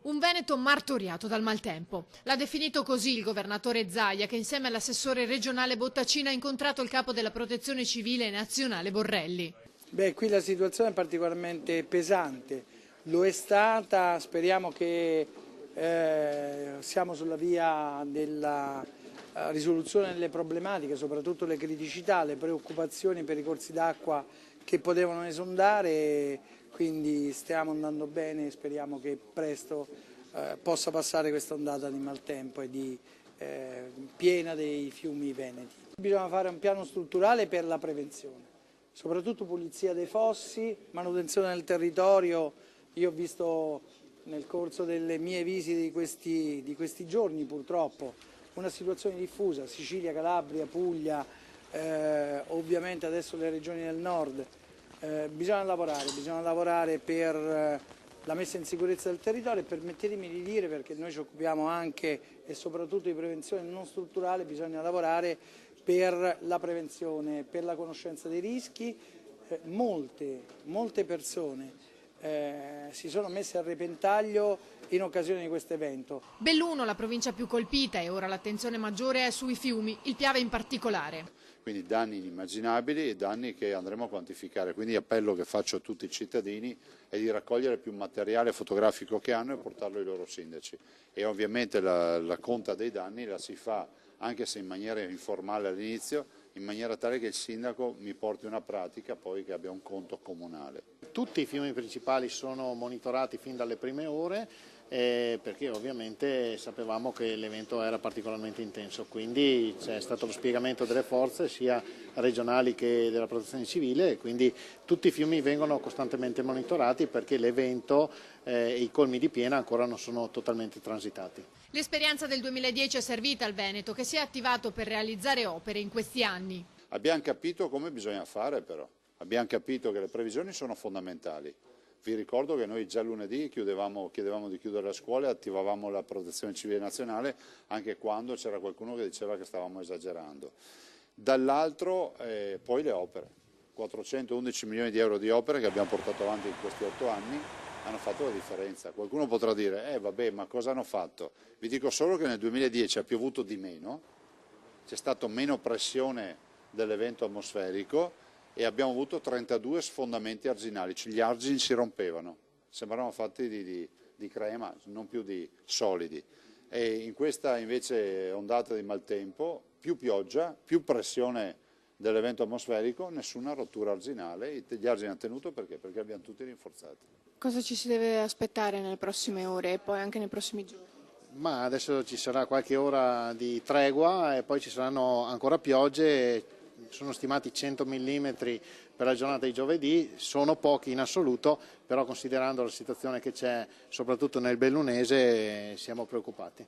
Un Veneto martoriato dal maltempo. L'ha definito così il governatore Zaia, che insieme all'assessore regionale Bottacina ha incontrato il capo della Protezione Civile nazionale Borrelli. Qui la situazione è particolarmente pesante, lo è stata, speriamo che siamo sulla via della risoluzione delle problematiche, soprattutto le criticità, le preoccupazioni per i corsi d'acqua che potevano esondare, quindi stiamo andando bene e speriamo che presto possa passare questa ondata di maltempo e di piena dei fiumi veneti. Bisogna fare un piano strutturale per la prevenzione, soprattutto pulizia dei fossi, manutenzione del territorio. Io ho visto nel corso delle mie visite di questi giorni purtroppo una situazione diffusa, Sicilia, Calabria, Puglia, ovviamente adesso le regioni del nord. Bisogna lavorare per la messa in sicurezza del territorio e permettetemi di dire, perché noi ci occupiamo anche e soprattutto di prevenzione non strutturale, bisogna lavorare per la prevenzione, per la conoscenza dei rischi. Molte persone si sono messe a repentaglio in occasione di questo evento. Belluno, la provincia più colpita, e ora l'attenzione maggiore è sui fiumi, il Piave in particolare. Quindi danni inimmaginabili e danni che andremo a quantificare. Quindi l'appello che faccio a tutti i cittadini è di raccogliere più materiale fotografico che hanno e portarlo ai loro sindaci. E ovviamente la conta dei danni la si fa, anche se in maniera informale all'inizio, in maniera tale che il sindaco mi porti una pratica poi che abbia un conto comunale. Tutti i fiumi principali sono monitorati fin dalle prime ore perché ovviamente sapevamo che l'evento era particolarmente intenso, quindi c'è stato lo spiegamento delle forze sia regionali che della protezione civile e quindi tutti i fiumi vengono costantemente monitorati perché l'evento e i colmi di piena ancora non sono totalmente transitati. L'esperienza del 2010 è servita al Veneto, che si è attivato per realizzare opere in questi anni. Abbiamo capito come bisogna fare però, abbiamo capito che le previsioni sono fondamentali. Vi ricordo che noi già lunedì chiedevamo di chiudere le scuole e attivavamo la protezione civile nazionale anche quando c'era qualcuno che diceva che stavamo esagerando. Dall'altro poi le opere, 411 milioni di euro di opere che abbiamo portato avanti in questi 8 anni hanno fatto la differenza. Qualcuno potrà dire, vabbè, ma cosa hanno fatto? Vi dico solo che nel 2010 ha piovuto di meno, c'è stata meno pressione dell'evento atmosferico e abbiamo avuto 32 sfondamenti arginali, cioè gli argini si rompevano, sembravano fatti di crema, non più di solidi. E in questa invece ondata di maltempo, più pioggia, più pressione dell'evento atmosferico, nessuna rottura arginale, gli argini hanno tenuto perché? Perché li abbiamo tutti rinforzati. Cosa ci si deve aspettare nelle prossime ore e poi anche nei prossimi giorni? Ma adesso ci sarà qualche ora di tregua e poi ci saranno ancora piogge. Sono stimati 100 mm per la giornata di giovedì, sono pochi in assoluto, però considerando la situazione che c'è soprattutto nel Bellunese siamo preoccupati.